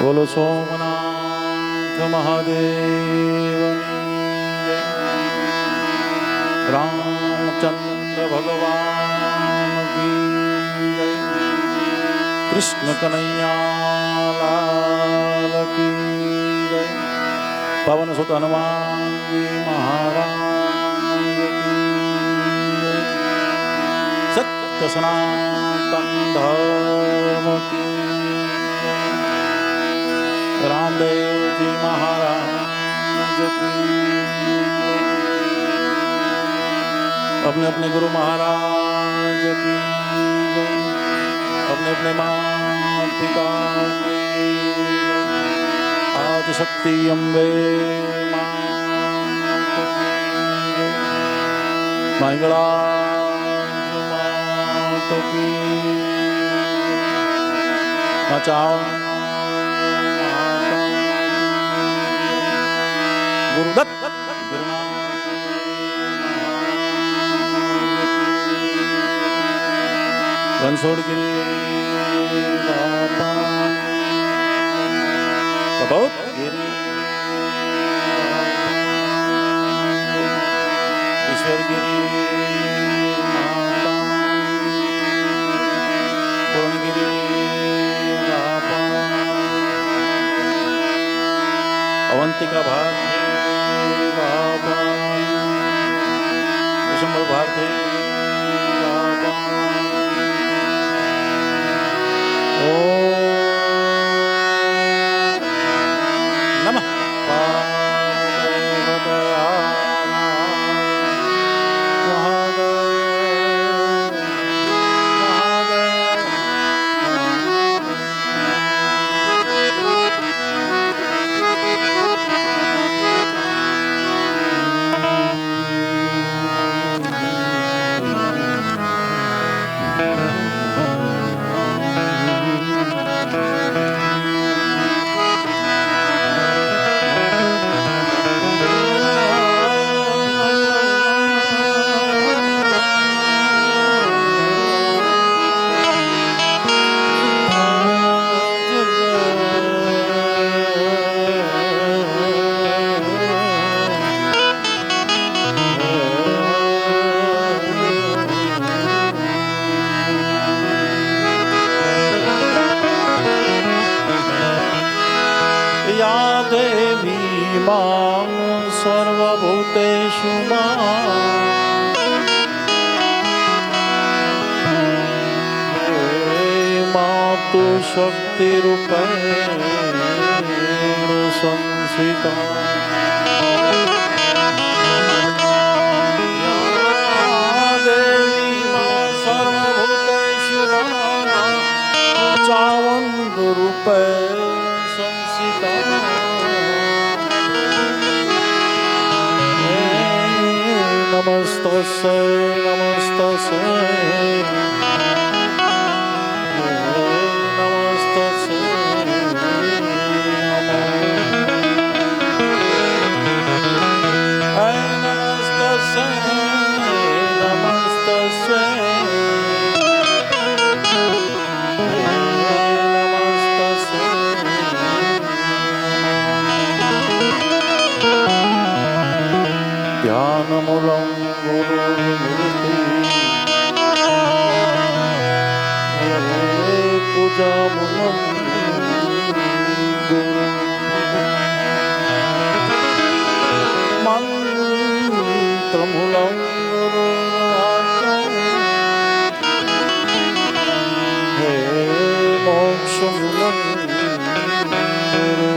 બોલો સોમનાથ મહાદેવની રામચંદ્ર ભગવાન કી જય. કૃષ્ણ કનૈયા લાલ કી જય. પાવન સુત હનુમાનજી મહારાજ કી જય. સત્ય સનાતન ધર્મ કી रामदेव जी महाराज की. अपने अपने गुरु महाराज की. अपने अपने माता पिता की. आदि शक्ति अम्बे मंगला माता की. बचाओ गुरुदत्त वंशोड़गिरी कबूतगिरी ईश्वरगिरी पूर्णगिरी अवंतिका भारती विशंबर भारती नमः देवी मां सर्वभूतेषु मातु शक्ति रूपेण संस्थिता. देवी मां सर्वभूतेषु चावंद रूपेण नमस्तस्यै नमस्तस्यै नमस्तस्यै ध्यानमूलं गुरुर्मूर्ति पूजामूलं गुरु मंत्रमूलं गुरुवाक्यं हे मोक्षमूलं गुरु.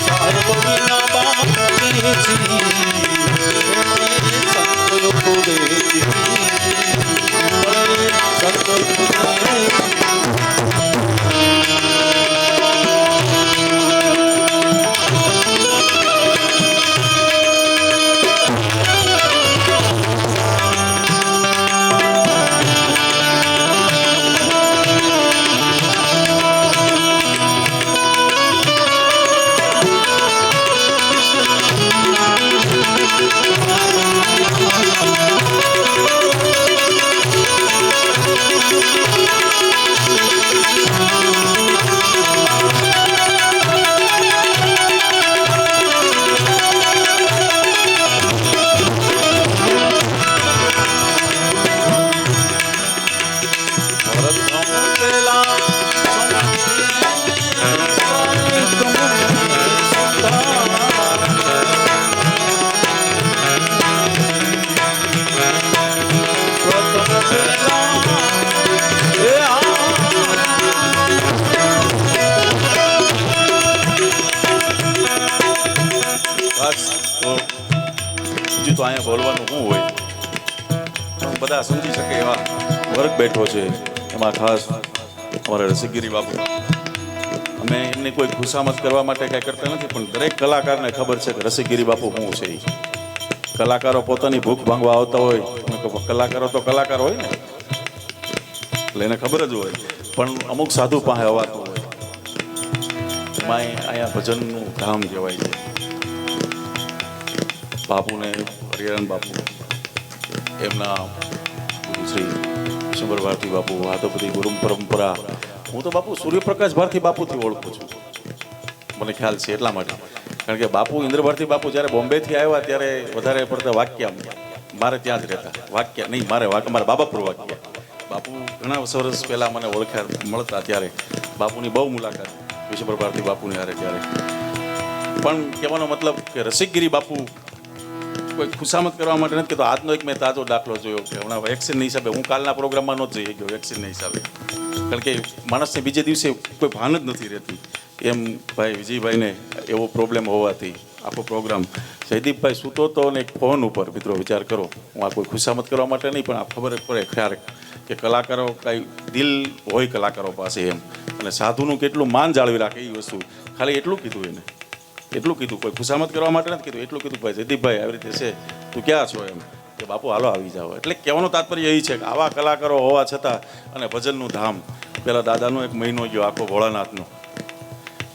સાર્વ વિના બાકી જી સંતો ઉપદે જી સંતો ઉપદે તો અહીંયા બોલવાનું શું હોય, બધા સમજી શકે એવા વર્ગ બેઠો છે. એમાં ખાસ અમારા રસિકગીરી બાપુ, અમે એમની કોઈ ખુશામત કરવા માટે કાંઈ કરતા નથી, પણ દરેક કલાકારને ખબર છે કે રસિકગીરી બાપુ શું છે. એ કલાકારો પોતાની ભૂખ ભાંગવા આવતા હોય, કલાકારો તો કલાકાર હોય ને, એટલે એને ખબર જ હોય. પણ અમુક સાધુ પાસે અવાતું હોય, એમાં અહીંયા ભજનનું ધામ કહેવાય છે. બાપુને હરિહરન બાપુ, એમના શ્રી શંબર ભારતી બાપુ, આ તો બધી ગુરુ પરંપરા. હું તો બાપુ સૂર્યપ્રકાશ ભારતી બાપુથી ઓળખું છું, મને ખ્યાલ છે એટલા માટે. કારણ કે બાપુ ઇન્દ્ર ભારતી બાપુ જ્યારે બોમ્બેથી આવ્યા ત્યારે વધારે પડતા વાક્ય મારે ત્યાં જ રહેતા. વાક્ય નહીં, મારા બાબાપુર વાક્ય. બાપુ ઘણા વર્ષ પહેલાં મને ઓળખ્યા મળતા, ત્યારે બાપુની બહુ મુલાકાત વિશ્વભર ભારતી બાપુની હારે. ત્યારે પણ કહેવાનો મતલબ કે રસિકગીરી બાપુ કોઈ ખુશામત કરવા માટે નથી કહેતો. આજનો એક મેં તાજો દાખલો જોયો કે હમણાં વેક્સિનના હિસાબે, હું કાલના પ્રોગ્રામમાં નહોતો જઈ ગયો વેક્સિનના હિસાબે, કારણ કે માણસને બીજે દિવસે કોઈ ભાન જ નથી રહેતી. એમ ભાઈ વિજયભાઈને એવો પ્રોબ્લેમ હોવાથી આખો પ્રોગ્રામ જયદીપભાઈ સૂતો હતો અને એક ફોન ઉપર, મિત્રો વિચાર કરો, હું આ કોઈ ખુશામત કરવા માટે નહીં, પણ આ ખબર પડે ખ્યાલ કે કલાકારો કાંઈ દિલ હોય કલાકારો પાસે એમ, અને સાધુનું કેટલું માન જાળવી રાખે એ વસ્તુ. ખાલી એટલું કીધું એને, એટલું કીધું, કોઈ ખુશામત કરવા માટે નથી કીધું, એટલું કીધું ભાઈ જયદીપભાઈ આવી રીતે છે, તું ક્યાં છો એમ, કે બાપુ હાલો આવી જાઓ. એટલે કહેવાનું તાત્પર્ય એ છે કે આવા કલાકારો હોવા છતાં, અને ભજનનું ધામ. પહેલાં દાદાનો એક મહિનો ગયો આખો ભોળાનાથનો,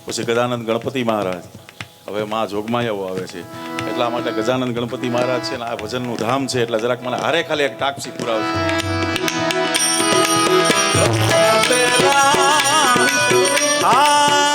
પછી ગજાનંદ ગણપતિ મહારાજ, હવે મા જોગમાયાઓ આવે છે. એટલા માટે ગજાનંદ ગણપતિ મહારાજ છે ને આ ભજનનું ધામ છે, એટલે જરાક મને હારે ખાલી એક ટાપસી પુરાવશે. આ